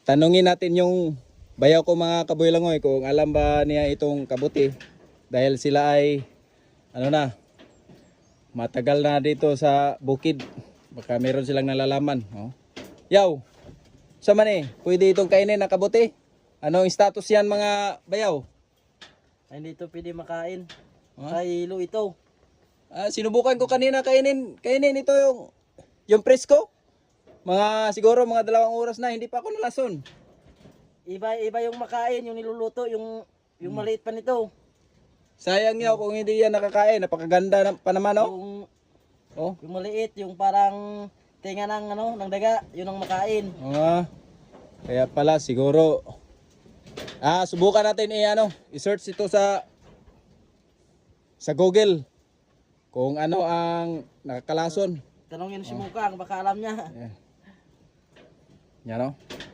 tanungin natin yung bayaw ko mga kabuhilangoy kung alam ba niya itong kabuti. Dahil sila ay ano na, matagal na dito sa bukid. Baka meron silang nalalaman. Oh. Yaw, sa man pwede itong kainin na kabuti? Anong status yan mga bayaw? Ay, hindi ito pwede makain. Huh? Ay, hilo ito. Sinubukan ko kanina kainin ito yung presko. Siguro mga 2 oras na, hindi pa ako nalason. Iba yung makain, yung niluluto, yung maliit pa nito. Sayang yaw kung hindi yan nakakain. Napakaganda pa naman, oh. Yung maliit, yung parang tinga ng daga, yun ang makain. Kaya pala siguro subukan natin i-search ito sa Google kung ano ang nakakalason. Tanongin si Mukang, baka alam niya. Yan, oh.